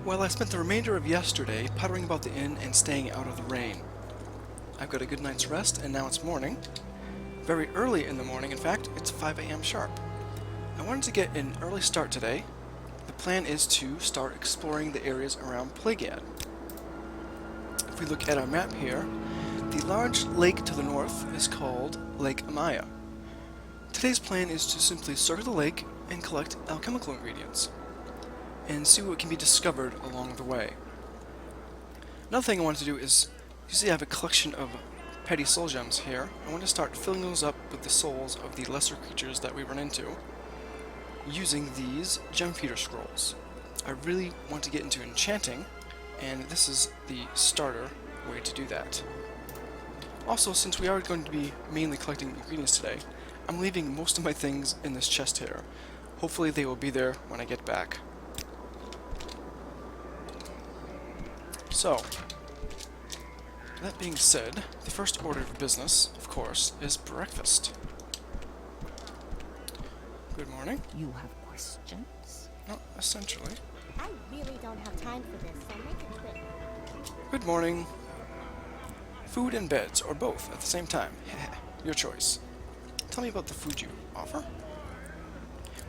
Well, I spent the remainder of yesterday puttering about the inn and staying out of the rain. I've got a good night's rest, and now it's morning. Very early in the morning, in fact, it's 5 a.m. sharp. I wanted to get an early start today. The plan is to start exploring the areas around Plegad. If we look at our map here, the large lake to the north is called Lake Amaya. Today's plan is to simply circle the lake and collect alchemical ingredients, and see what can be discovered along the way. Another thing I want to do is, you see I have a collection of petty soul gems here. I want to start filling those up with the souls of the lesser creatures that we run into, using these gem feeder scrolls. I really want to get into enchanting, and this is the starter way to do that. Also, since we are going to be mainly collecting ingredients today, I'm leaving most of my things in this chest here. Hopefully they will be there when I get back. So, that being said, the first order of business, of course, is breakfast. Good morning. You have questions? No, essentially. I really don't have time for this, so make it quick. Good morning. Food and beds, or both at the same time. Your choice. Tell me about the food you offer.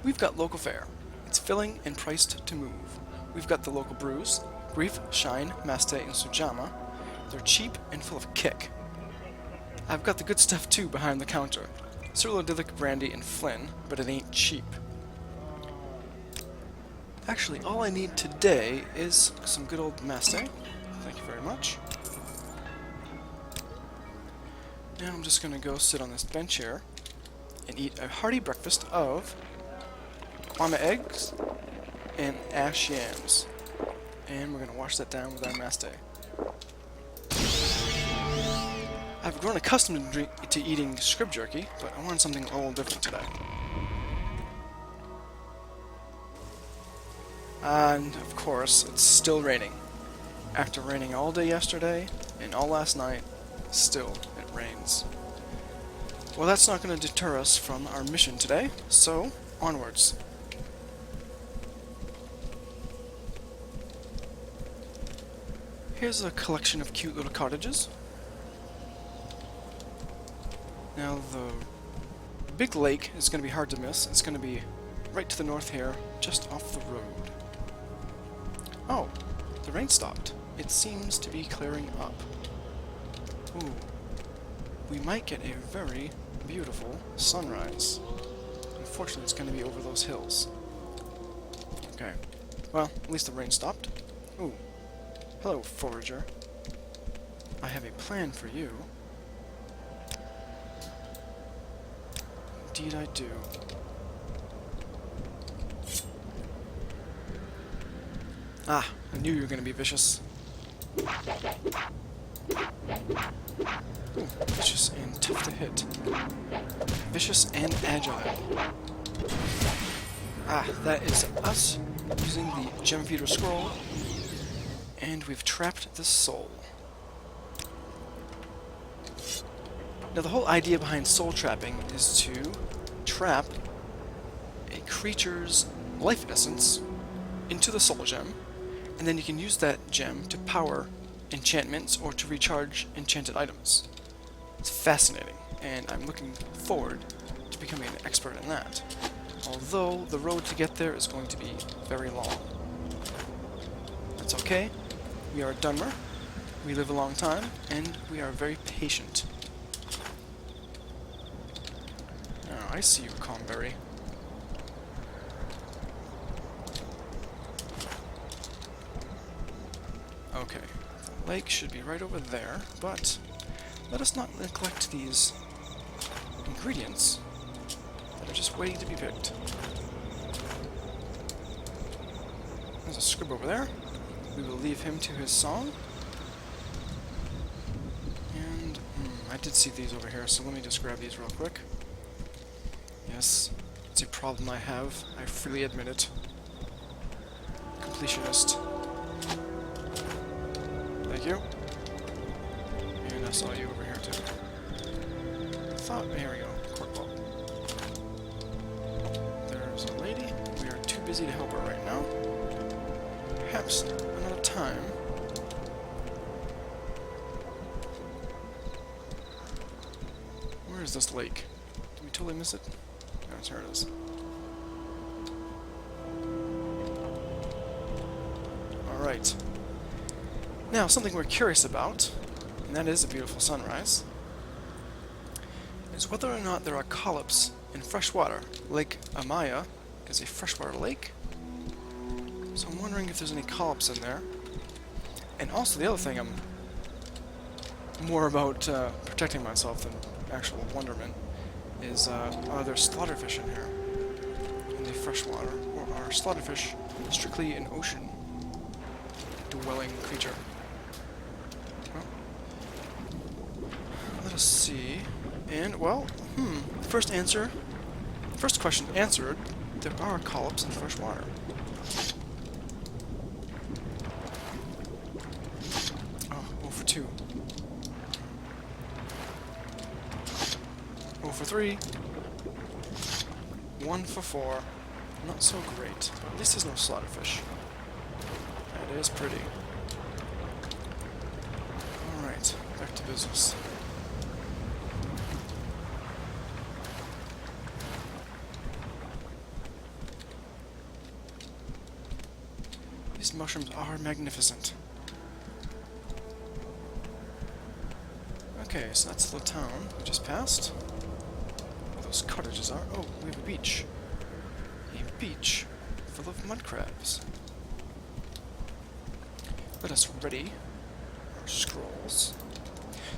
We've got local fare. It's filling and priced to move. We've got the local brews, Grief, Shine, Maste, and Sujama. They're cheap and full of kick. I've got the good stuff too behind the counter. Cerulodilic brandy and Flynn, but it ain't cheap. Actually, all I need today is some good old Maste. Thank you very much. Now I'm just gonna go sit on this bench here and eat a hearty breakfast of kwama eggs and ash yams. And we're gonna wash that down with our Maste. I've grown accustomed to eating scrib jerky, but I wanted something a little different today. And, of course, it's still raining. After raining all day yesterday, and all last night, still it rains. Well, that's not going to deter us from our mission today, so, onwards. Here's a collection of cute little cottages. Now, the big lake is going to be hard to miss. It's going to be right to the north here, just off the road. Oh, the rain stopped. It seems to be clearing up. Ooh, we might get a very beautiful sunrise. Unfortunately, it's going to be over those hills. Okay, well, at least the rain stopped. Ooh, hello, forager. I have a plan for you. Indeed I do. Ah, I knew you were going to be vicious. Ooh, vicious and tough to hit. Vicious and agile. Ah, that is us using the gem feeder scroll. And we've trapped the soul. Now the whole idea behind soul trapping is to trap a creature's life essence into the soul gem, and then you can use that gem to power enchantments or to recharge enchanted items. It's fascinating, and I'm looking forward to becoming an expert in that. Although the road to get there is going to be very long. That's okay. We are Dunmer. We live a long time, and we are very patient. I see you, Comberry. Okay, the lake should be right over there, but let us not neglect these ingredients that are just waiting to be picked. There's a scrib over there. We will leave him to his song. And, I did see these over here, so let me just grab these real quick. Yes, it's a problem I have. I freely admit it. Completionist. Thank you. And I saw you over here too. Here we go. Cork ball. There's a lady. We are too busy to help her right now. perhaps another time. Where is this lake? Did we totally miss it? No, here it is. Alright. Now, something we're curious about, and that is a beautiful sunrise, is whether or not there are polyps in freshwater. Lake Amaya is a freshwater lake, so I'm wondering if there's any polyps in there. And also, the other thing, I'm more about protecting myself than actual wonderment, is are there slaughterfish in here? In the freshwater? Or are slaughterfish strictly an ocean dwelling creature? Well, let us see. And, well, first question answered, there are polyps in fresh water. Oh, 0 for 2. 0 for 3. 1 for 4. Not so great, but at least there's no slaughterfish. That is pretty. Alright, back to business. These mushrooms are magnificent. Okay, so that's the town we just passed. Where those cottages are. Oh, we have a beach. A beach full of mud crabs. Let us ready our scrolls.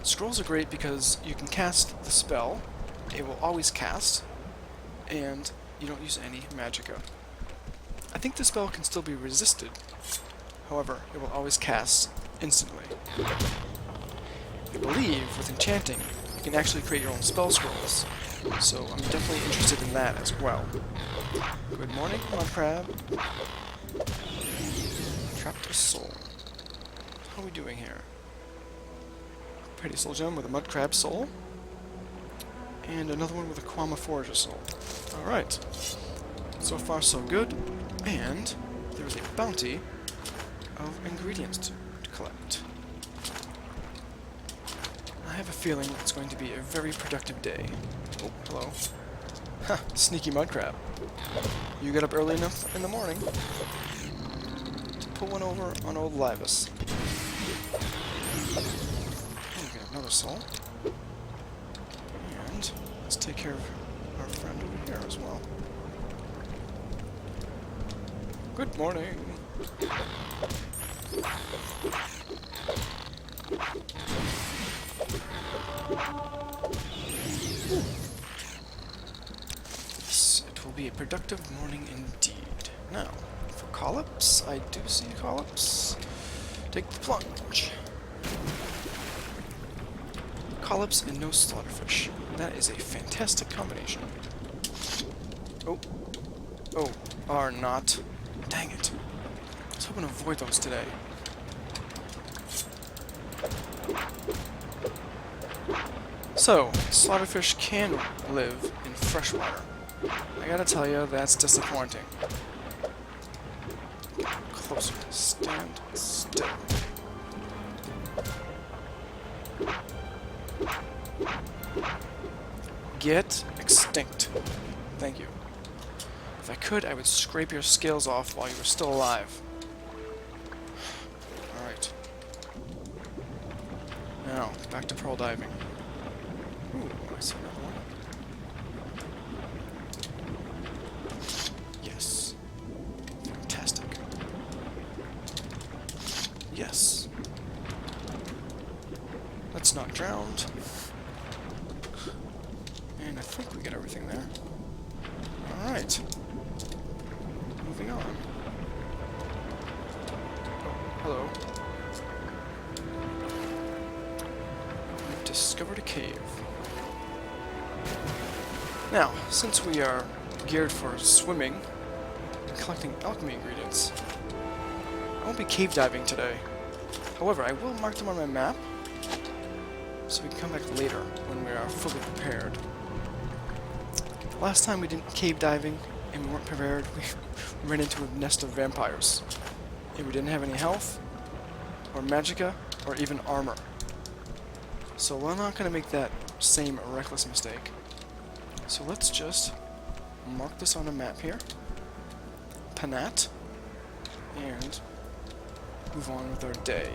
Scrolls are great because you can cast the spell, it will always cast, and you don't use any magicka. I think the spell can still be resisted, however, it will always cast instantly. I believe with enchanting, you can actually create your own spell scrolls, so I'm definitely interested in that as well. Good morning, mud crab. Trapped a soul. How are we doing here? Pretty soul gem with a mud crab soul. And another one with a Quama Forager soul. Alright. So far so good. And there is a bounty of ingredients to collect. I have a feeling it's going to be a very productive day. Oh, hello. Ha! Sneaky mud crab. You get up early enough in the morning to pull one over on old Laevus. Oh, we got another soul. And let's take care of our friend over here as well. Good morning. Yes, it will be a productive morning indeed. Now, for collops, I do see collops. Take the plunge. Collops and no slaughterfish. That is a fantastic combination. Oh. Oh, are not. Dang it. I was hoping to avoid those today. So, slaughterfish can live in freshwater. I gotta tell you, that's disappointing. Closer. Stand still. Get extinct. Thank you. If I could, I would scrape your scales off while you were still alive. Alright. Now, back to pearl diving. Ooh, I see another one. Yes. Fantastic. Yes. Let's not drown. And I think we get everything there. Alright. Moving on. Oh, hello. We've discovered a cave. Now, since we are geared for swimming and collecting alchemy ingredients, I won't be cave diving today. However, I will mark them on my map, so we can come back later when we are fully prepared. Last time we did cave diving and we weren't prepared, we ran into a nest of vampires. and we didn't have any health, or magicka, or even armor. So we're not going to make that same reckless mistake. So let's just mark this on a map here. Panat. And move on with our day.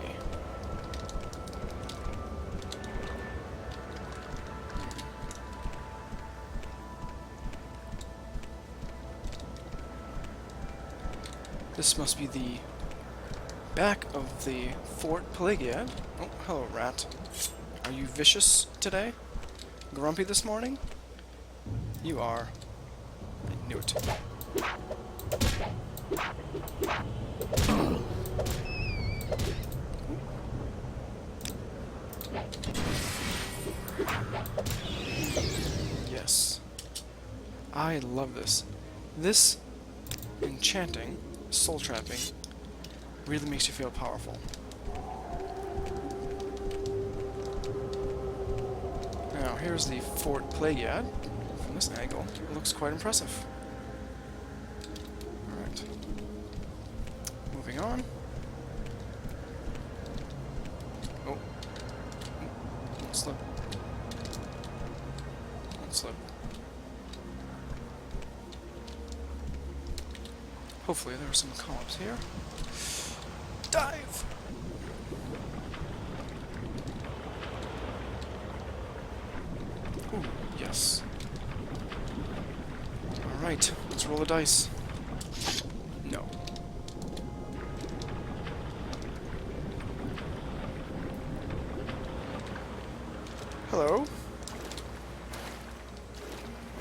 This must be the back of the Fort Pelagiad. Oh, hello, rat. Are you vicious today? Grumpy this morning? You are. I knew it. Yes. I love this. This enchanting, soul trapping, really makes you feel powerful. Now, here's the Fort Pelagiad. From this angle, it looks quite impressive. Alright. Moving on. Oh. Don't slip. Don't slip. Hopefully there are some columns here. Dive! Ooh, yes. Alright, let's roll the dice. No. Hello?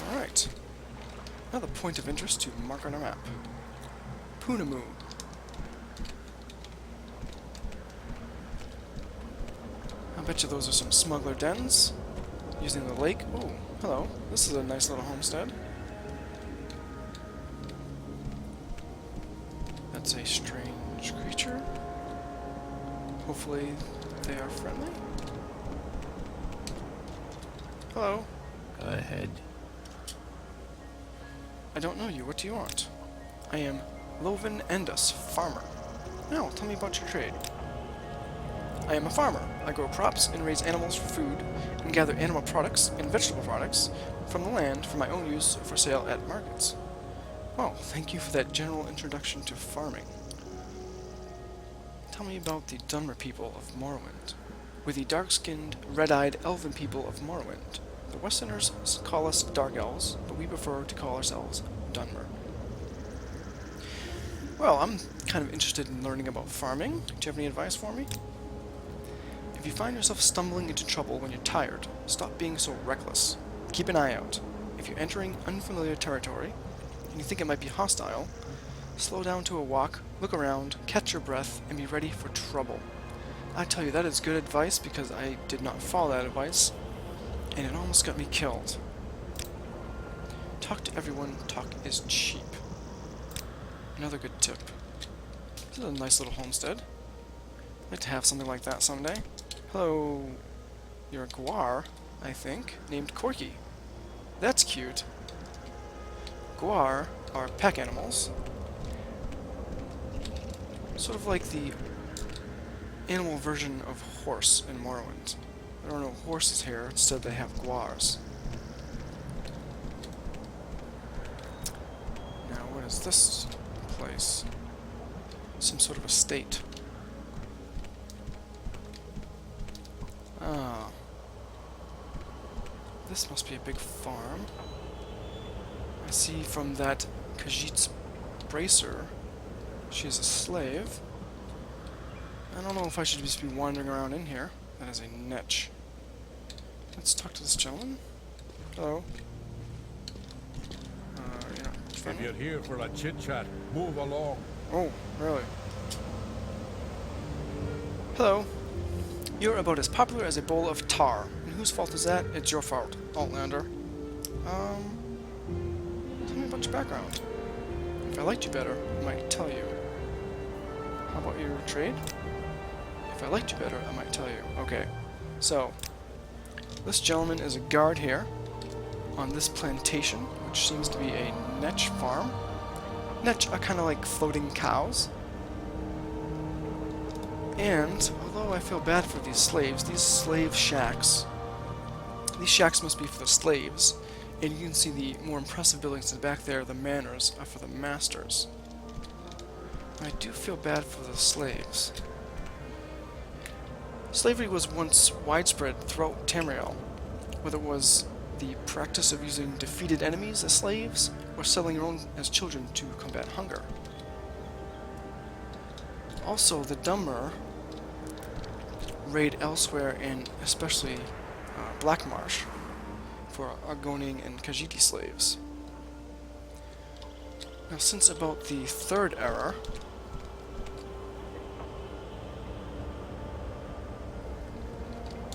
Alright. Another point of interest to mark on our map. Punamu. I bet you those are some smuggler dens. Using the lake. Oh, hello. This is a nice little homestead. That's a strange creature. Hopefully they are friendly. Hello. Go ahead. I don't know you. What do you want? I am Loven Endus, farmer. Now, tell me about your trade. I am a farmer. I grow crops and raise animals for food, and gather animal products and vegetable products from the land for my own use or for sale at markets. Well, thank you for that general introduction to farming. Tell me about the Dunmer people of Morrowind. We're the dark-skinned, red-eyed elven people of Morrowind. The Westerners call us Dark Elves, but we prefer to call ourselves Dunmer. Well, I'm kind of interested in learning about farming. Do you have any advice for me? If you find yourself stumbling into trouble when you're tired, stop being so reckless. Keep an eye out. If you're entering unfamiliar territory, and you think it might be hostile, slow down to a walk, look around, catch your breath, and be ready for trouble. I tell you, that is good advice because I did not follow that advice, and it almost got me killed. Talk to everyone, talk is cheap. Another good tip. This is a nice little homestead. I'd like to have something like that someday. Hello. You're a guar, I think, named Corky. That's cute. Guar are pack animals. Sort of like the animal version of horse in Morrowind. There are no horses here, instead they have guars. Now, what is this place? Some sort of estate. Ah. This must be a big farm. I see from that Khajiit's bracer, she is a slave. I don't know if I should just be wandering around in here. That is a netch. Let's talk to this gentleman. Hello. You're not If friendly? you're here for a chit-chat, move along. Oh, really? Hello. You're about as popular as a bowl of tar. And whose fault is that? It's your fault, Outlander. Tell me about your background. If I liked you better, I might tell you. How about your trade? If I liked you better, I might tell you. Okay. So, this gentleman is a guard here on this plantation, which seems to be a netch farm. Netch are kind of like floating cows. And, although I feel bad for these slaves, these shacks must be for the slaves, and you can see the more impressive buildings in the back there, the manors, are for the masters. I do feel bad for the slaves. Slavery was once widespread throughout Tamriel, whether it was the practice of using defeated enemies as slaves, or selling your own as children to combat hunger. Also, the Dummer raid elsewhere, in especially Black Marsh, for Argonian and Khajiit slaves. Now, since about the Third Era,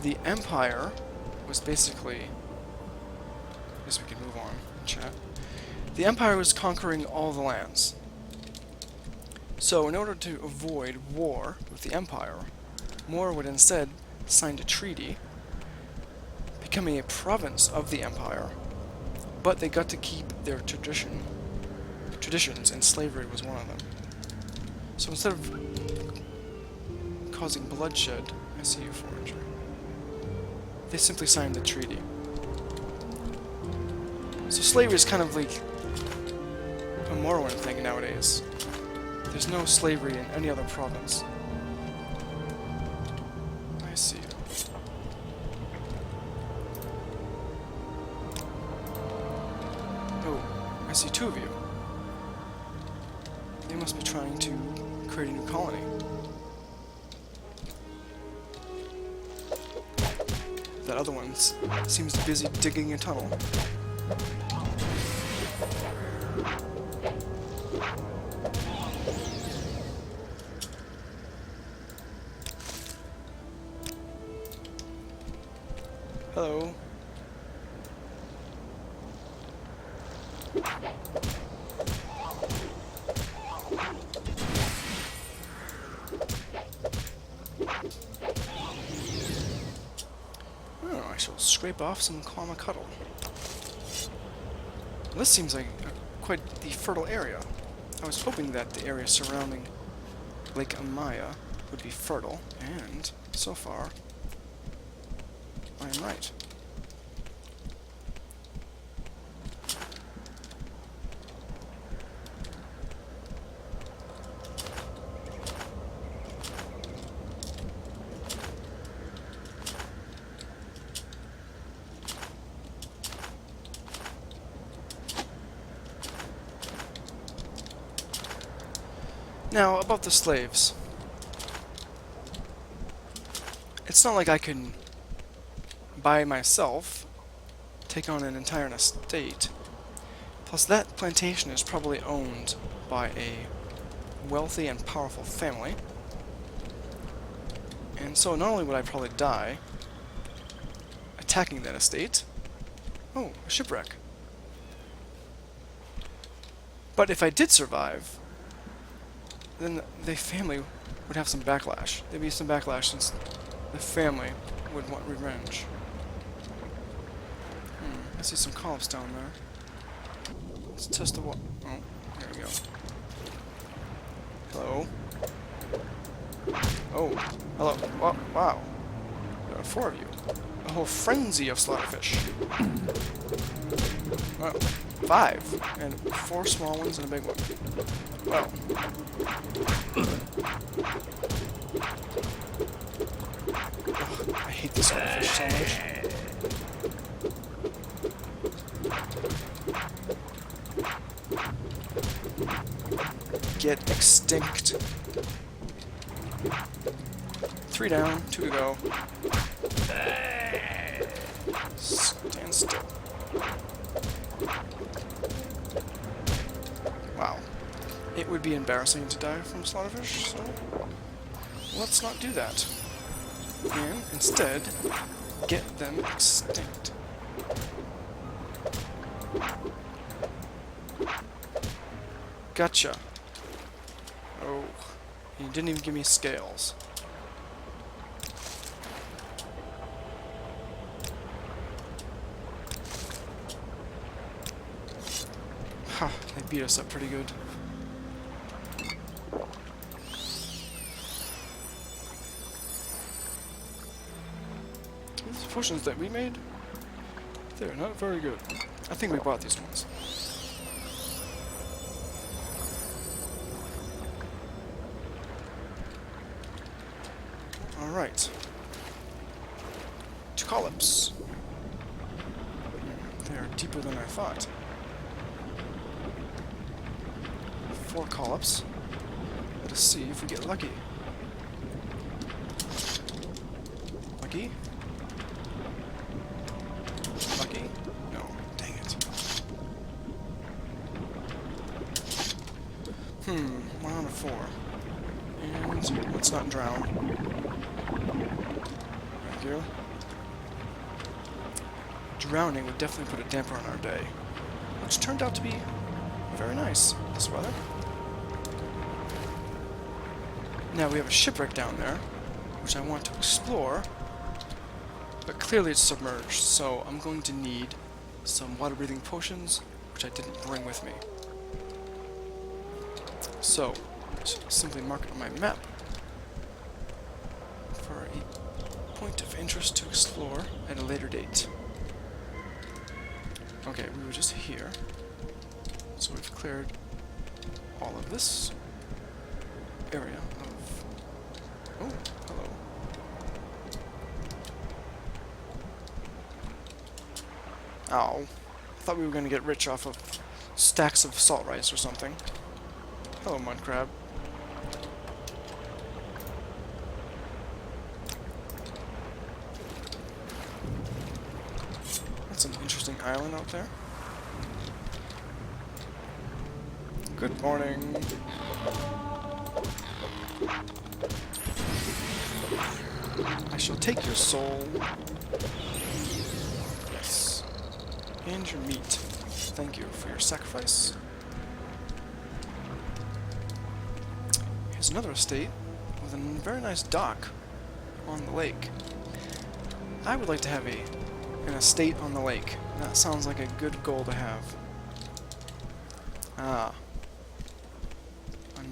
the Empire was basically... I guess we can move on in chat. The Empire was conquering all the lands. So, in order to avoid war with the Empire, Mor would instead sign a treaty, becoming a province of the Empire, but they got to keep their traditions, and slavery was one of them. So instead of causing bloodshed, I see you, Forager, they simply signed the treaty. So slavery is kind of like a Morrowind thing nowadays. There's no slavery in any other province. I see. Oh, I see two of you. They must be trying to create a new colony. That other one seems busy digging a tunnel. Hello. Oh, I shall scrape off some Kwama-Cuddle. This seems like quite the fertile area. I was hoping that the area surrounding Lake Amaya would be fertile, and so far, I am right. Now, about the slaves. It's not like I can, by myself, take on an entire estate. Plus, that plantation is probably owned by a wealthy and powerful family. And so, not only would I probably die attacking that estate... Oh, a shipwreck. But if I did survive, then the family would have some backlash. There'd be some backlash since the family would want revenge. I see some columns down there. Let's test the wall. Oh, there we go. Hello. Oh, hello. Wow. There are 4 of you. A whole frenzy of slaughterfish. Well, 5. And 4 small ones and a big one. Well. Ugh, I hate this slaughterfish so much. Get extinct. 3 down, 2 to go. Stand still. Wow. It would be embarrassing to die from slaughterfish, so let's not do that. And instead, get them extinct. Gotcha. Oh, you didn't even give me scales. Ha, they beat us up pretty good. These potions that we made, they're not very good. I think we bought these ones. Alright. 2 collops. They're deeper than I thought. 4 collops. Let us see if we get lucky. Lucky? Lucky? No, dang it. 1 out of 4. And let's not drown. Thank you. Drowning would definitely put a damper on our day, which turned out to be very nice this weather. Now we have a shipwreck down there, which I want to explore, but clearly it's submerged, so I'm going to need some water-breathing potions, which I didn't bring with me. So, just simply mark it on my map for a point of interest to explore at a later date. Okay, we were just here, so we've cleared all of this area of... Oh, hello. Ow. I thought we were going to get rich off of stacks of salt rice or something. Hello, mud crab. That's an interesting island out there. Good morning. I shall take your soul. Yes. And your meat. Thank you for your sacrifice. Here's another estate with a very nice dock on the lake. I would like to have an estate on the lake. That sounds like a good goal to have. Ah.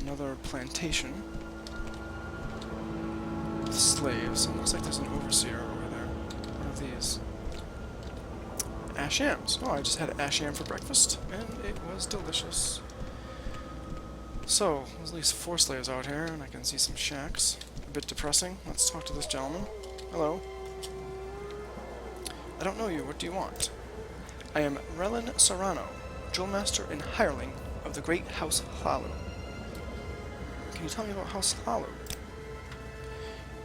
Another plantation. With slaves. It looks like there's an overseer over there. One of these. Ashams. Oh, I just had asham for breakfast, and it was delicious. So, there's at least 4 slaves out here, and I can see some shacks. A bit depressing. Let's talk to this gentleman. Hello. I don't know you. What do you want? I am Relin Serrano, Drillmaster and Hireling of the Great House Hlalu. Can you tell me about House Hlalu?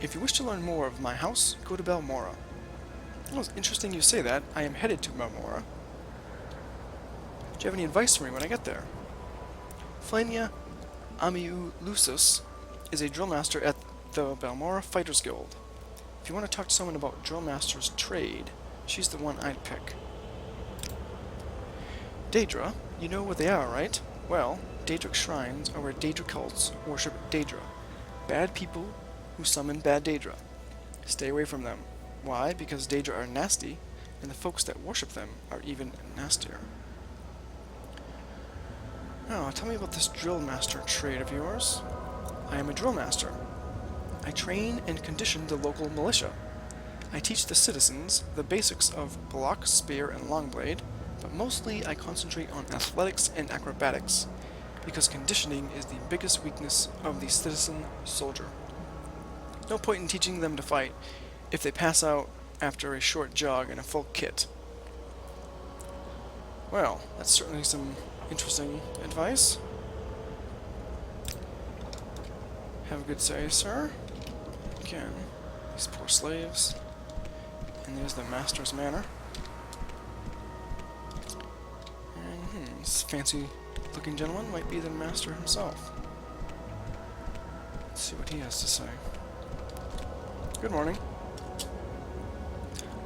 If you wish to learn more of my house, go to Balmora. Oh, it's interesting you say that. I am headed to Balmora. Do you have any advice for me when I get there? Flania Amiulusus is a drillmaster at the Balmora Fighters Guild. If you want to talk to someone about drillmaster's trade, she's the one I'd pick. Daedra, you know what they are, right? Well, Daedric shrines are where Daedra cults worship Daedra. Bad people who summon bad Daedra. Stay away from them. Why? Because Daedra are nasty, and the folks that worship them are even nastier. Now, tell me about this drill master trade of yours. I am a drill master. I train and condition the local militia. I teach the citizens the basics of block, spear, and longblade, but mostly I concentrate on athletics and acrobatics, because conditioning is the biggest weakness of the citizen soldier. No point in teaching them to fight if they pass out after a short jog in a full kit. Well, that's certainly some interesting advice. Have a good day, sir. Again, these poor slaves. And there's the master's manor. And this fancy-looking gentleman might be the master himself. Let's see what he has to say. Good morning.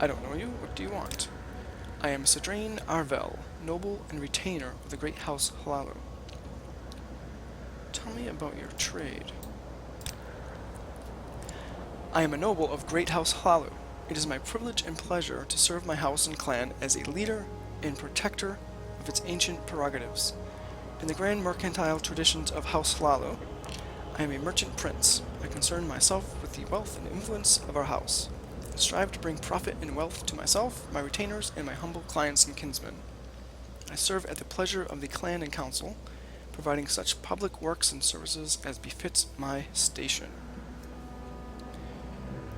I don't know you. What do you want? I am Sidrain Arvel, noble and retainer of the Great House Hlalu. Tell me about your trade. I am a noble of Great House Hlalu. It is my privilege and pleasure to serve my house and clan as a leader and protector of its ancient prerogatives. In the grand mercantile traditions of House Hlalu, I am a merchant prince. I concern myself with the wealth and influence of our house. strive to bring profit and wealth to myself, my retainers, and my humble clients and kinsmen. I serve at the pleasure of the clan and council, providing such public works and services as befits my station.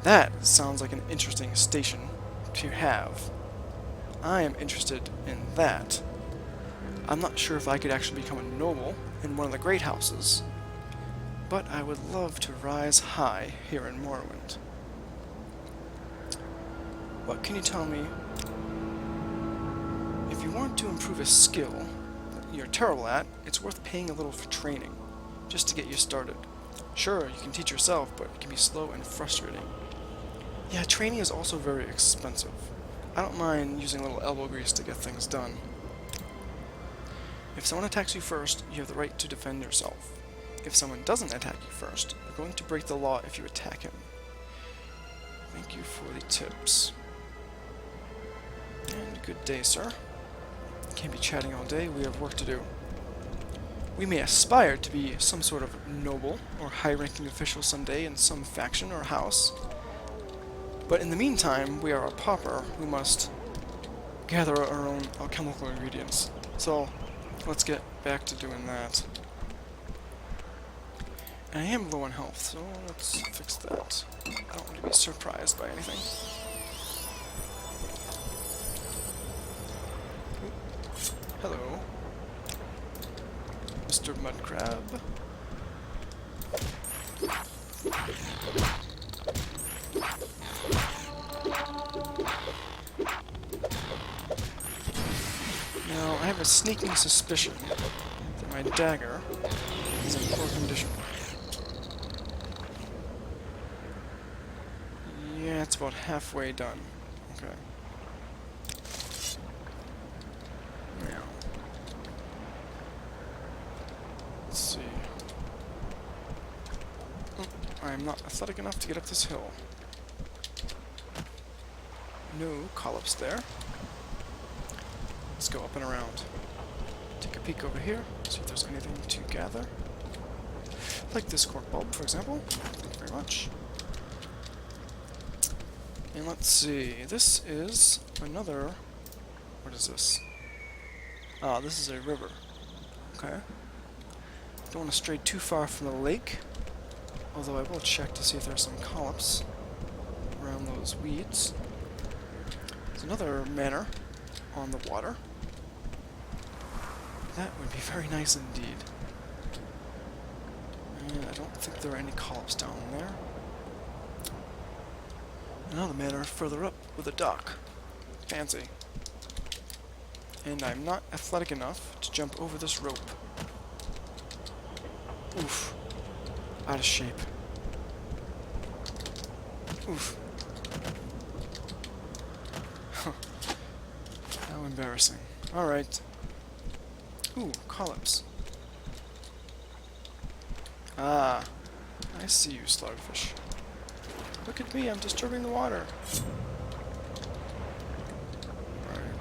That sounds like an interesting station to have. I am interested in that. I'm not sure if I could actually become a noble in one of the great houses, but I would love to rise high here in Morrowind. What can you tell me? If you want to improve a skill that you're terrible at, it's worth paying a little for training, just to get you started. Sure, you can teach yourself, but it can be slow and frustrating. Yeah, training is also very expensive. I don't mind using a little elbow grease to get things done. If someone attacks you first, you have the right to defend yourself. If someone doesn't attack you first, you're going to break the law if you attack him. Thank you for the tips. And good day, sir. Can't be chatting all day, we have work to do. We may aspire to be some sort of noble or high-ranking official someday in some faction or house, but in the meantime, we are a pauper who must gather our own alchemical ingredients. So, let's get back to doing that. And I am low on health, so let's fix that. I don't want to be surprised by anything. Hello, Mr. Mudcrab. Now, I have a sneaking suspicion that my dagger is in poor condition. Yeah, it's about halfway done. Okay. Now, let's see. Oh, I'm not athletic enough to get up this hill. No collops there. Let's go up and around. Take a peek over here, see if there's anything to gather. Like this cork bulb, for example. Thank you very much. And let's see, this is another... What is this? Ah, this is a river. Okay. Don't want to stray too far from the lake, although I will check to see if there's some collops around those weeds. There's another manor on the water. That would be very nice indeed. And I don't think there are any collops down there. Another manor further up with a dock. Fancy. And I'm not athletic enough to jump over this rope. Oof. Out of shape. Oof. How embarrassing. Alright. Ooh, collops. Ah, I see you, slugfish. Look at me, I'm disturbing the water. Alright,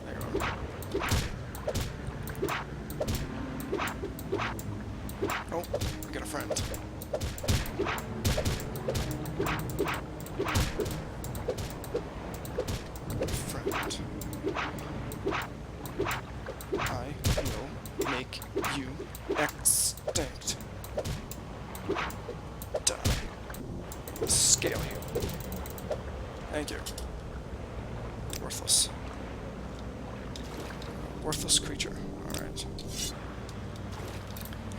there you are. Oh, we got a friend. Friend. I will make you extinct. Die. Scale you. Thank you. Worthless. Worthless creature. Alright.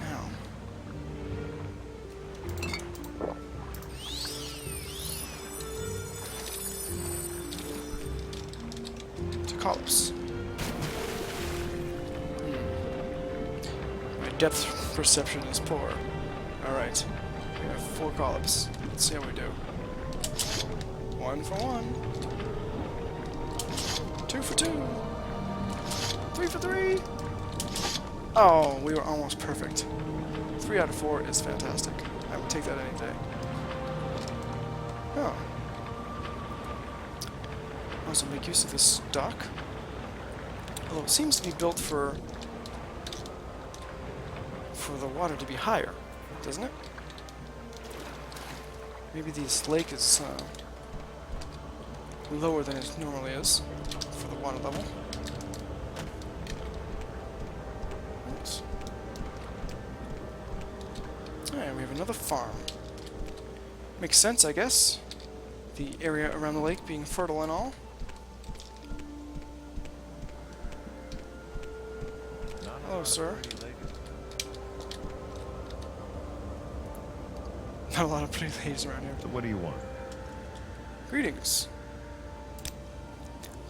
Now. To collops. My depth perception is poor. Alright. We have 4 collops. Let's see how we do. 1 for 1. 2 for 2. 3 for 3. Oh, we were almost perfect. 3 out of 4 is fantastic. I would take that any day. Oh. Also make use of this dock. Although it seems to be built for the water to be higher, doesn't it? Maybe this lake is lower than it normally is for the water level. Oops. Alright, we have another farm. Makes sense, I guess. The area around the lake being fertile and all. Hello, sir. Not a lot of pretty ladies around here. So what do you want? Greetings.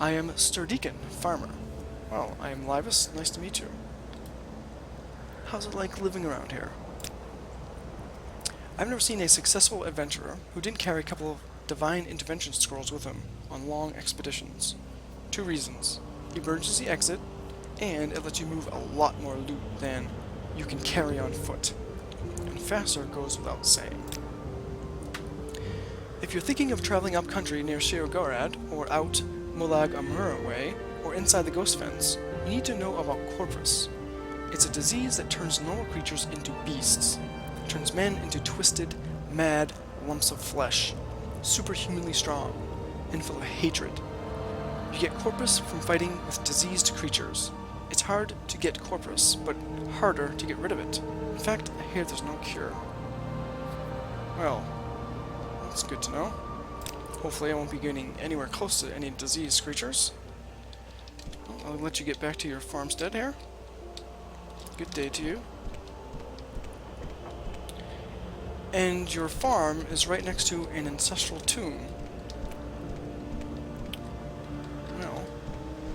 I am Sturdeacon, farmer. Well, I am Laevus. Nice to meet you. How's it like living around here? I've never seen a successful adventurer who didn't carry a couple of divine intervention scrolls with him on long expeditions. 2 reasons. Emergency exit, and it lets you move a lot more loot than you can carry on foot. And faster goes without saying. If you're thinking of traveling up country near Caerulus, or out Molag Amura way, or inside the Ghost Fens, you need to know about Corpus. It's a disease that turns normal creatures into beasts. It turns men into twisted, mad lumps of flesh, superhumanly strong, and full of hatred. You get Corpus from fighting with diseased creatures. It's hard to get Corpus, but harder to get rid of it. In fact, I hear there's no cure. Well, that's good to know. Hopefully I won't be getting anywhere close to any diseased creatures. Well, I'll let you get back to your farmstead here. Good day to you. And your farm is right next to an ancestral tomb. Well,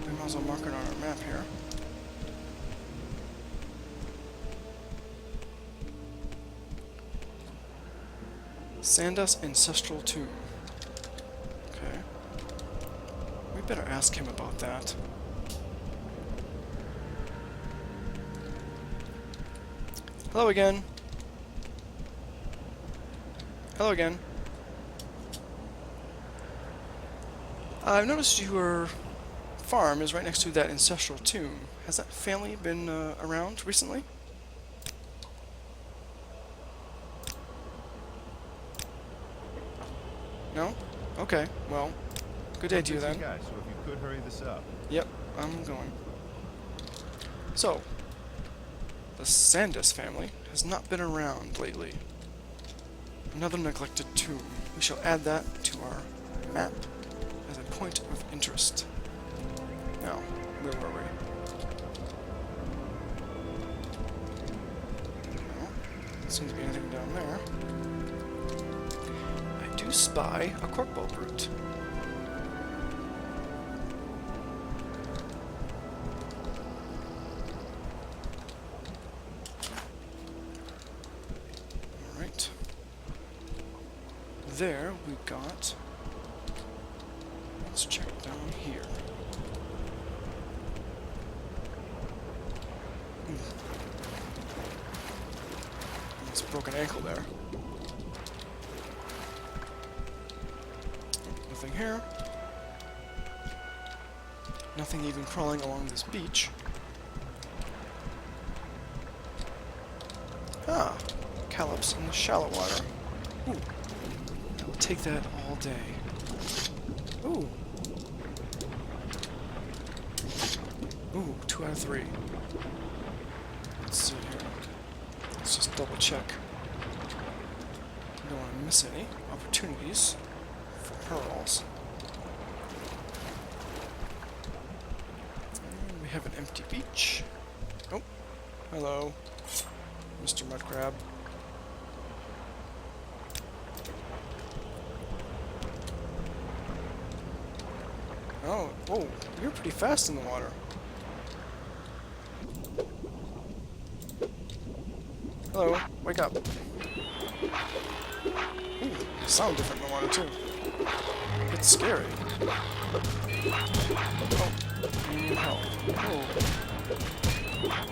we might as well mark it on our map here. Sanda's ancestral tomb. Okay. We better ask him about that. Hello again. Hello again. I've noticed your farm is right next to that ancestral tomb. Has that family been around recently? No? Okay, well, good day to you then. Guys, so if you could hurry this up. Yep, I'm going. So, the Sandus family has not been around lately. Another neglected tomb. We shall add that to our map as a point of interest. Now, where were we? No, doesn't seem to be anything down there. I do spy a corkbow brute. Alright. There we got... Let's check down here. It's a broken ankle there. Nothing here. Nothing even crawling along this beach. Ah, Caerulus in the shallow water. Ooh, I will take that all day. Ooh. Ooh, 2 out of 3. Let's see here. Let's just double check. Don't want to miss any opportunities for pearls. And we have an empty beach. Oh, hello, Mr. Mudcrab. Oh, whoa, you're pretty fast in the water. Hello, wake up. Ooh, you sound different in the water too. It's scary. Oh, you need help. Oh.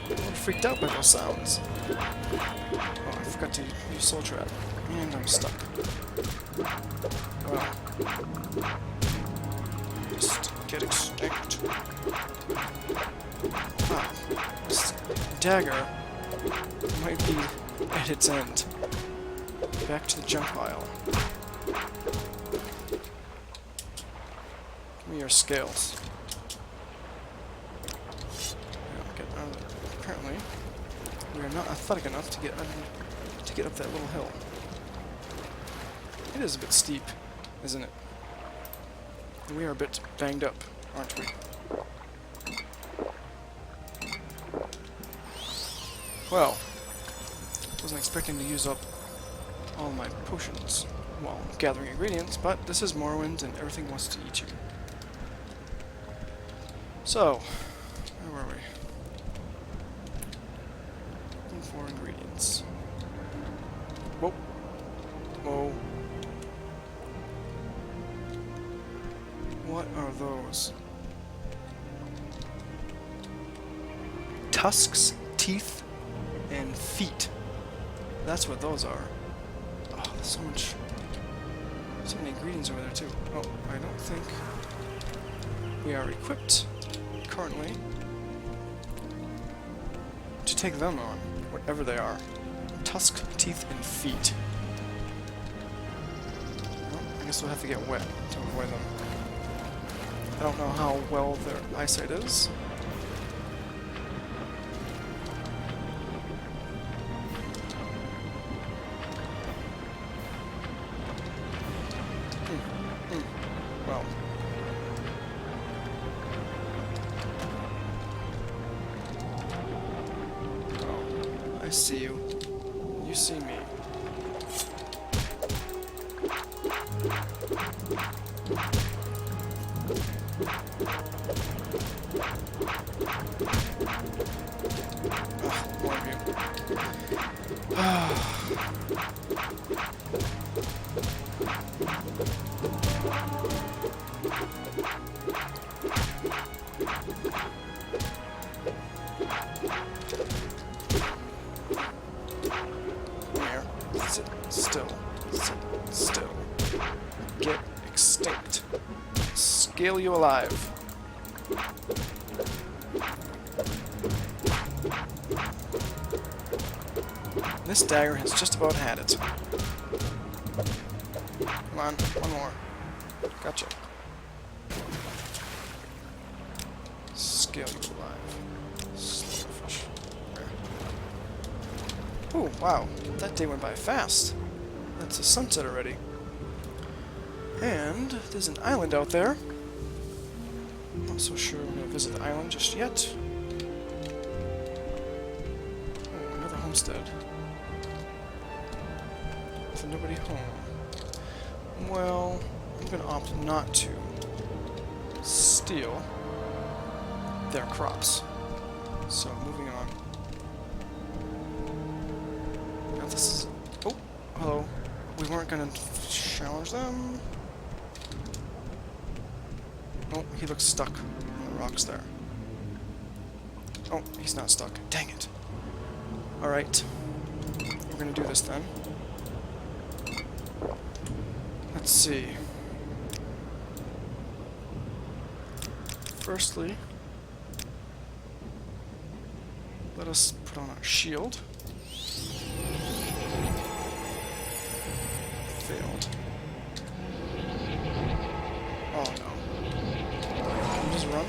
I'm freaked out by those sounds. Oh, I forgot to use Soul Trap. And I'm stuck. Well. Just get extinct. Ah, this dagger might be at its end. Back to the junk pile. Give me your scales. Get out of there. Apparently, we are not athletic enough to get up that little hill. It is a bit steep, isn't it? And we are a bit banged up, aren't we? Well, wasn't expecting to use up all my potions while gathering ingredients, but this is Morrowind and everything wants to eat you. So, where were we? Looking for ingredients. Whoa. Whoa. What are those? Tusks, teeth, and feet. That's what those are. Oh, there's so many ingredients over there too. Oh, I don't think we are equipped currently to take them on, whatever they are. Tusk, teeth, and feet. Well, I guess we'll have to get wet to avoid them. I don't know how well their eyesight is. Well. Oh, I see you. You see me. More of you. Here. Sit still. Sit still. Get extinct. Scale you alive. This dagger has just about had it. Come on, one more. Gotcha. Scale you alive. Slowfish. Oh, wow. That day went by fast. That's a sunset already. And there's an island out there. Not so sure I'm going to visit the island just yet. Oh, another homestead. With nobody home. Well, I'm going to opt not to steal their crops. So, moving on. Now this is... Oh, hello. We weren't going to challenge them. Oh, he looks stuck on the rocks there. Oh, he's not stuck. Dang it. Alright. We're going to do this then. Let's see. Firstly, let us put on our shield. Failed. Oh no. Can you just run?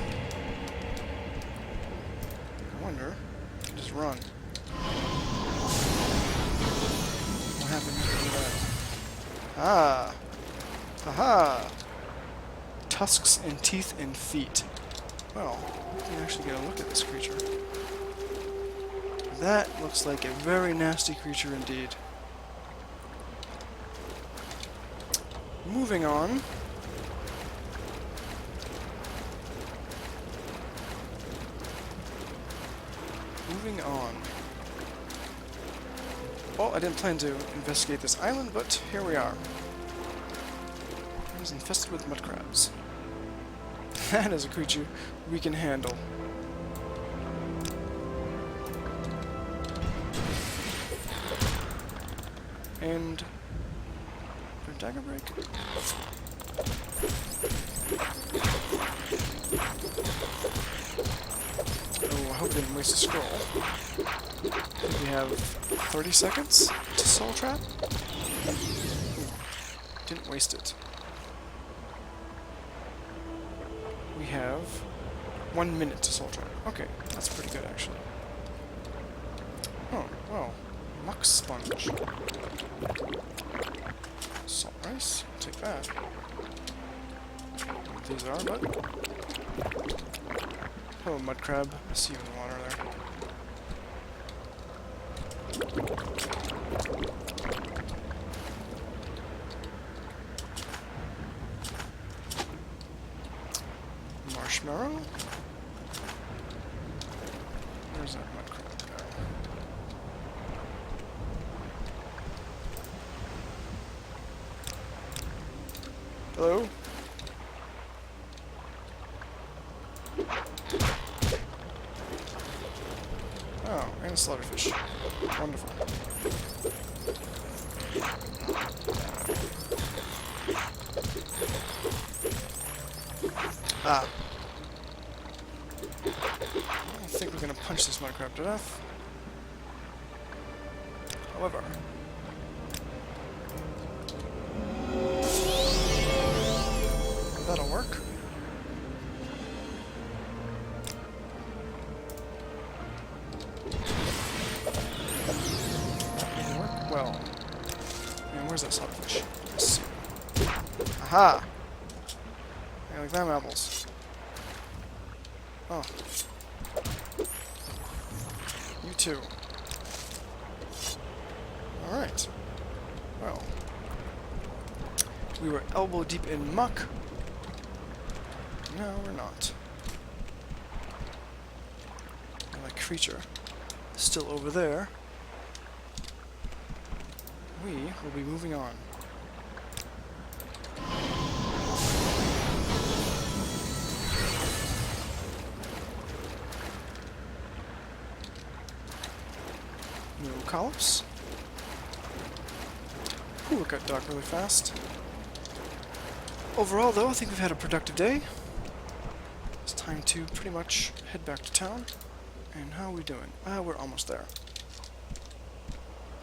I wonder. You can just run. What happened to that? Ah! Haha! Tusks and teeth and feet. Well, we can actually get a look at this creature. That looks like a very nasty creature indeed. Moving on. Moving on. Well, I didn't plan to investigate this island, but here we are. It is infested with mud crabs. That is a creature we can handle. And... for dagger break? Oh, I hope I didn't waste a scroll. I think we have 30 seconds to soul trap. Ooh, didn't waste it. 1 minute to soldier. Okay, that's pretty good actually. Oh, well. Muck sponge. Salt rice. I'll take that. I don't know what these are, but... Oh, mud crab. I see you in the water there. Marshmallow? Where's that mud crab go? Hello? Oh, and slaughterfish. Wonderful. Ah. I think we're gonna punch this mud crab to death. However... that'll work. That'll work well. And where's that slaughterfish? Let's see. Aha! I like them apples. Oh. You too. Alright. Well. We were elbow deep in muck. No, we're not. And that creature is still over there. We will be moving on. No collops. Ooh, it got dark really fast. Overall, though, I think we've had a productive day. It's time to pretty much head back to town. And how are we doing? We're almost there.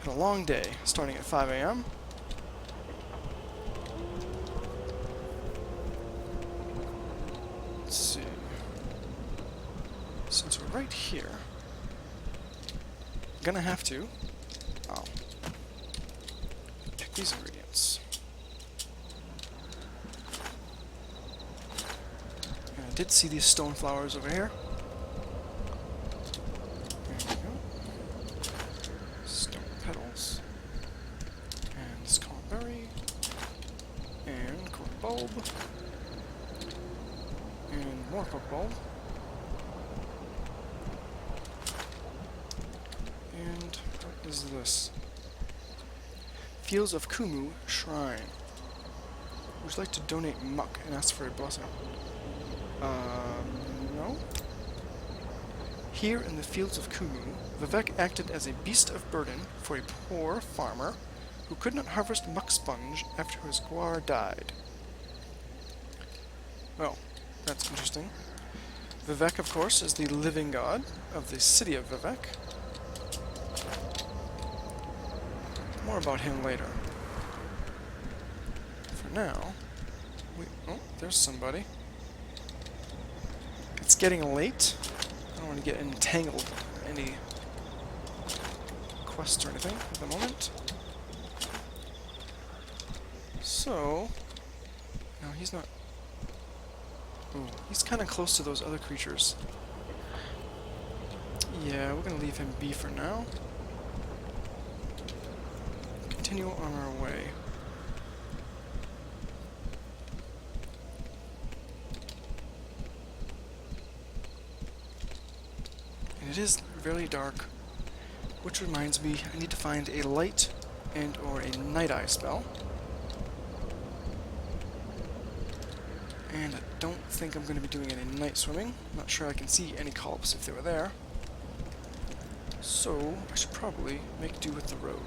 Had a long day, starting at 5 a.m. Let's see. Since we're right here, I'm gonna have to pick these ingredients. And I did see these stone flowers over here. There we go. Stone petals. And this cornberry. And corn bulb. And more corn bulb. And what is this? Fields of Kumu Shrine. Would you like to donate muck and ask for a blessing? No? Here in the fields of Kumu, Vivek acted as a beast of burden for a poor farmer who could not harvest muck sponge after his guar died. Well, that's interesting. Vivek, of course, is the living god of the city of Vivek. More about him later. For now, oh, there's somebody. It's getting late. I don't want to get entangled in any quests or anything at the moment. So, no, he's not. Ooh, he's kind of close to those other creatures. Yeah, we're gonna leave him be for now. Continue on our way. And it is very dark, which reminds me I need to find a light and or a night eye spell. And I don't think I'm going to be doing any night swimming. I'm not sure I can see any collops if they were there. So I should probably make do with the road.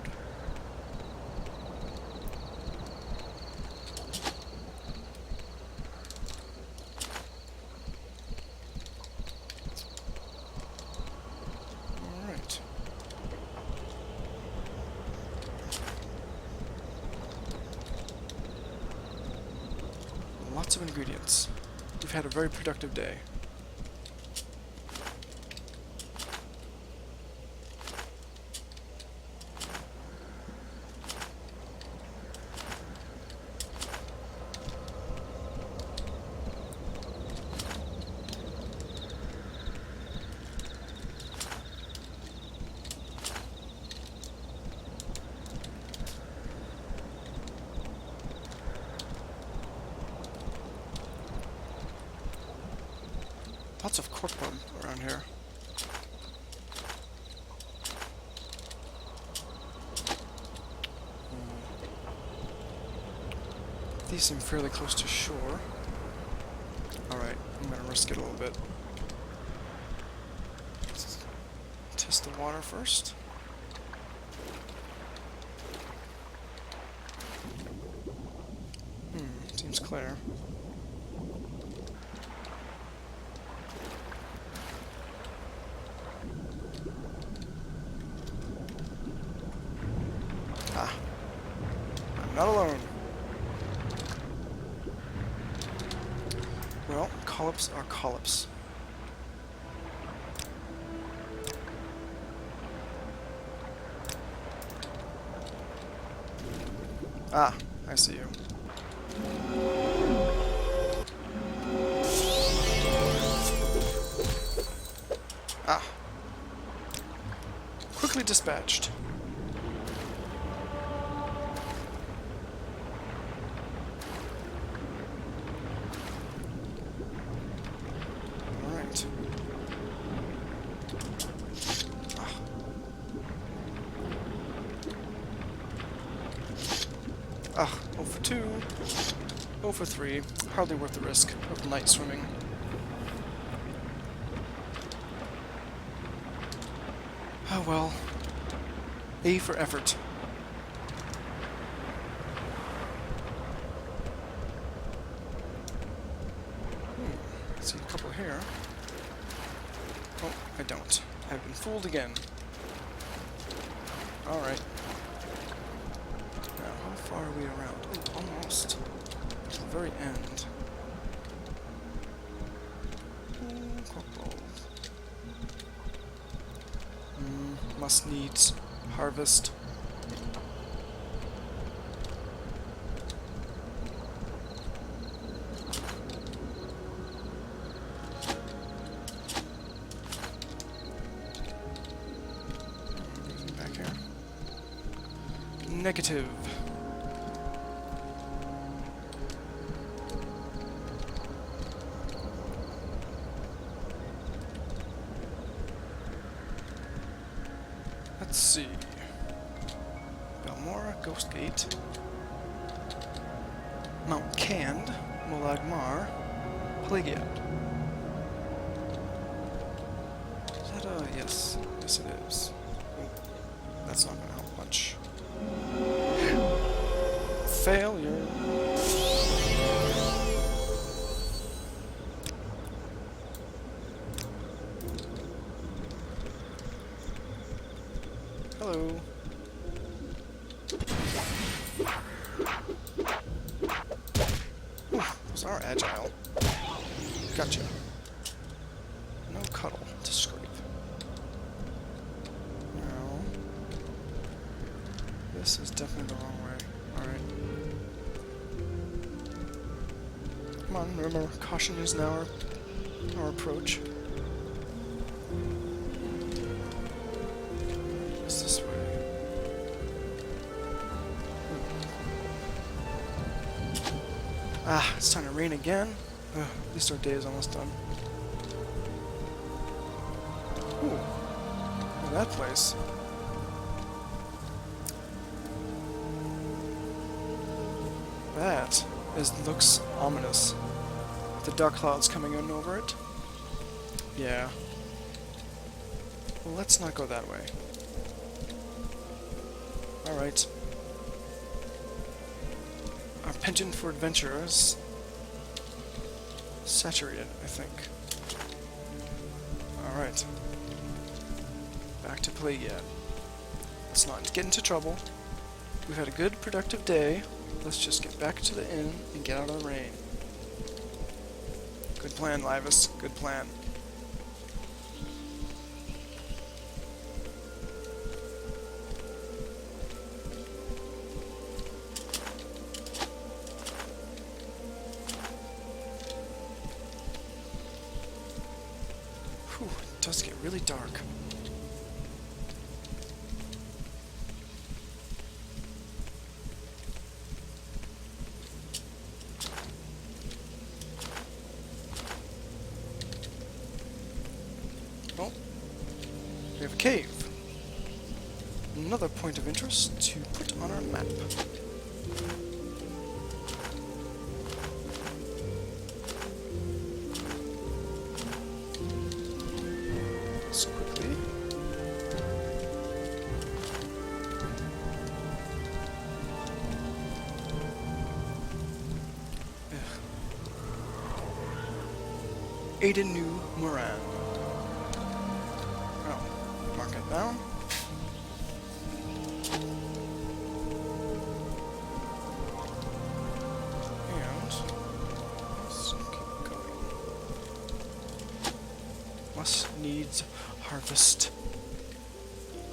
Lots of ingredients. We've had a very productive day. Lots of corkworm around here. These seem fairly close to shore. Alright, I'm gonna risk it a little bit. Let's test the water first. Seems clear. Ah. I'm not alone. Well, collops are collops. Ah, I see you. Ah. Quickly dispatched. Alright. Ah, 0 for 2. 0 for 3. Hardly worth the risk of night swimming. Oh well. A for effort. I see a couple here. Oh, I don't. I've been fooled again. Alright. Now, how far are we around? Oh, almost. To the very end. Ooh, corkballs. Must needs harvest. Anything back here? Negative. Let's see. Belmora, Ghost Gate, Mount Cand, Molagmar, Pelagiad. Is that a... yes. Yes it is. Oh, that's not gonna help much. Failure. Hello. Ooh, those are agile. Gotcha. No cuddle to scrape. No. This is definitely the wrong way. Alright. Come on, remember, caution is now our approach. It's this way. Ah, it's time to rain again. Ugh, at least our day is almost done. Ooh, look at that place. That looks ominous. The dark clouds coming in over it. Yeah. Well, let's not go that way. Alright. Our penchant for adventure is saturated, I think. Alright. Back to Pelagiad. Let's not get into trouble. We've had a good, productive day. Let's just get back to the inn and get out of the rain. Good plan, Laevus. Good plan. Whew, it does get really dark. cave. Another point of interest to put on our map. Let's quickly. Aiden New Moran. Oh, mark it down. And let's keep going. Must needs harvest.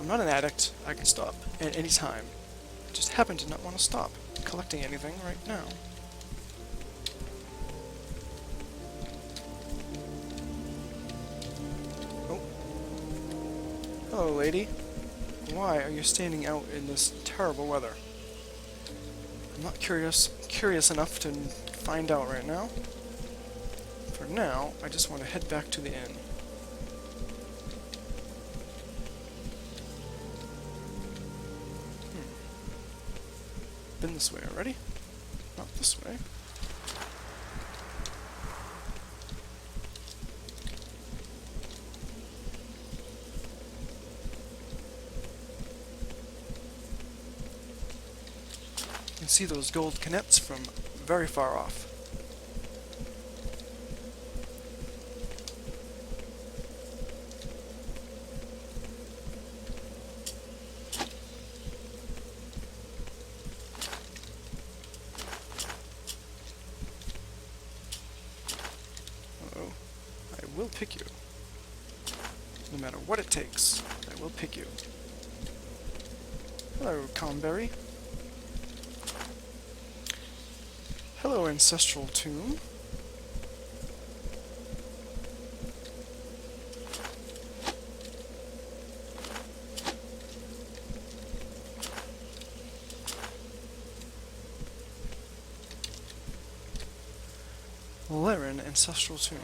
I'm not an addict. I can stop at any time. I just happen to not want to stop collecting anything right now. Hello, lady. Why are you standing out in this terrible weather? I'm not curious enough to find out right now. For now, I just want to head back to the inn. Been this way already? Not this way. You can see those gold canettes from very far off. Uh-oh. I will pick you. No matter what it takes, I will pick you. Hello, Comberry. Hello, ancestral tomb. Laren ancestral tomb.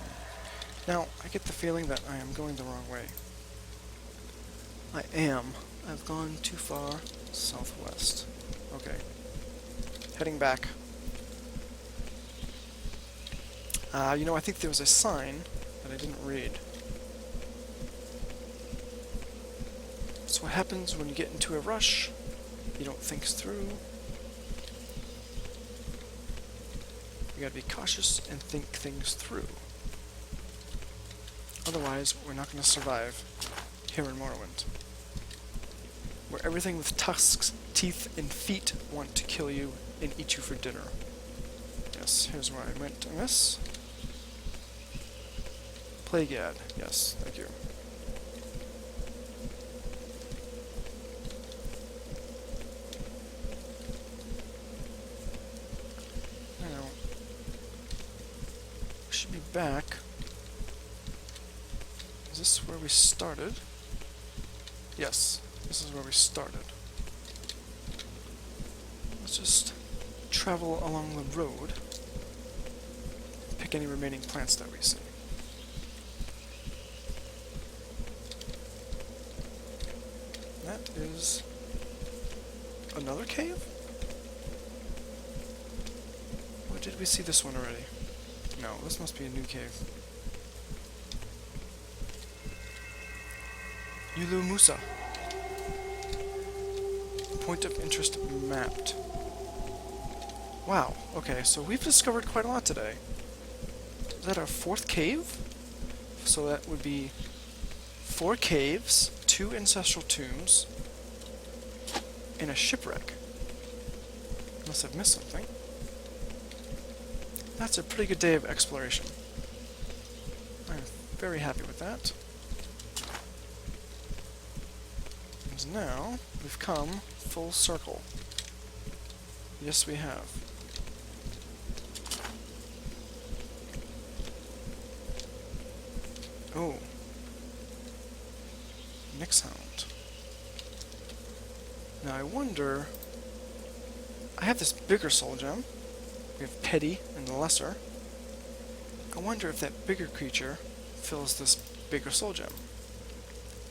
Now, I get the feeling that I am going the wrong way. I am. I've gone too far southwest. Okay. Heading back. You know, I think there was a sign that I didn't read. That's what happens when you get into a rush. You don't think through. You gotta be cautious and think things through. Otherwise, we're not gonna survive here in Morrowind. Where everything with tusks, teeth, and feet want to kill you and eat you for dinner. Yes, here's where I went to miss. Plaguead, yes, thank you. Now, we should be back. Is this where we started? Yes, this is where we started. Let's just travel along the road. Pick any remaining plants that we see. That is another cave? Or did we see this one already? No, this must be a new cave. Yulu Musa. Point of interest mapped. Wow, okay, so we've discovered quite a lot today. Is that our fourth cave? So that would be 4 caves, 2 ancestral tombs, and a shipwreck. Unless I've missed something. That's a pretty good day of exploration. I'm very happy with that. And now, we've come full circle. Yes, we have. Oh. Nixhound. Now I wonder... I have this bigger soul gem. We have Petty and the Lesser. I wonder if that bigger creature fills this bigger soul gem.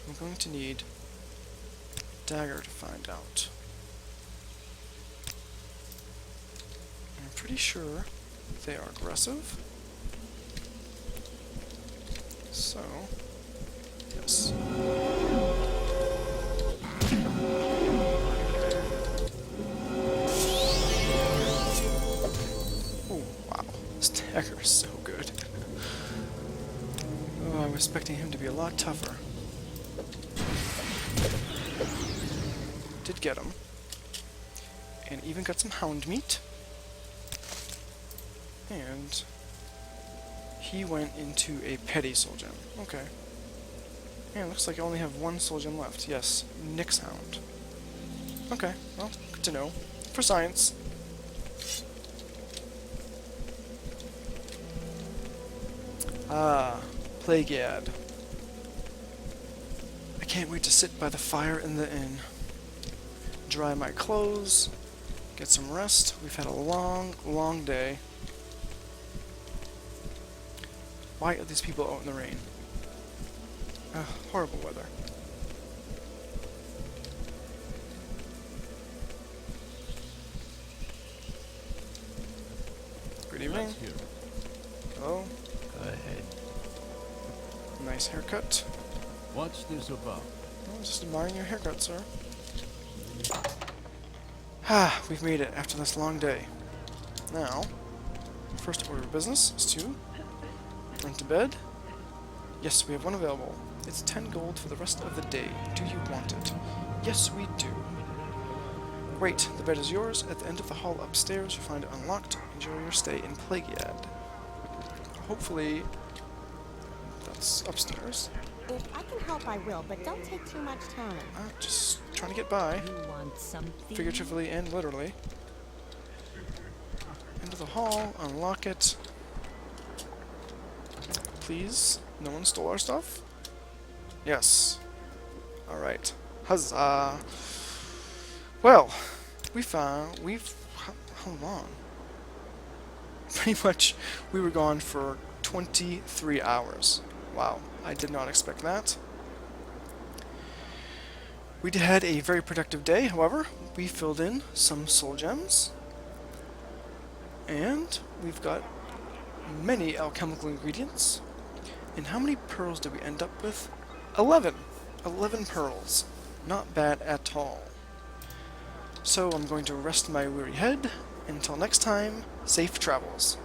I'm going to need dagger to find out. I'm pretty sure they are aggressive. So, yes. Oh, wow. This dagger is so good. Oh, I was expecting him to be a lot tougher. Did get him. And even got some hound meat. And he went into a petty soul gem. Okay. And looks like I only have one soul gem left. Yes, Nyx Hound. Okay, well, good to know. For science. Ah, Plaguead. I can't wait to sit by the fire in the inn. Dry my clothes. Get some rest. We've had a long, long day. Why are these people out in the rain? Horrible weather. Good evening. Let's hear it. Hello. Go ahead. Nice haircut. What's this about? Oh, just admiring your haircut, sir. Ah, we've made it after this long day. Now, first order of business is to rent a bed. Yes, we have one available. It's 10 gold for the rest of the day. Do you want it? Yes, we do. Great, the bed is yours. At the end of the hall upstairs, you'll find it unlocked. Enjoy your stay in Plaguead. Hopefully, that's upstairs. If I can help, I will, but don't take too much time. Just trying to get by. You want something? Figuratively and literally. Into the hall, unlock it. Please, no one stole our stuff? Yes. Alright. Huzzah! Well, how long? Pretty much, we were gone for 23 hours. Wow, I did not expect that. We had a very productive day, however. We filled in some soul gems. And we've got many alchemical ingredients. And how many pearls did we end up with? 11! 11 pearls. Not bad at all. So I'm going to rest my weary head. Until next time, safe travels.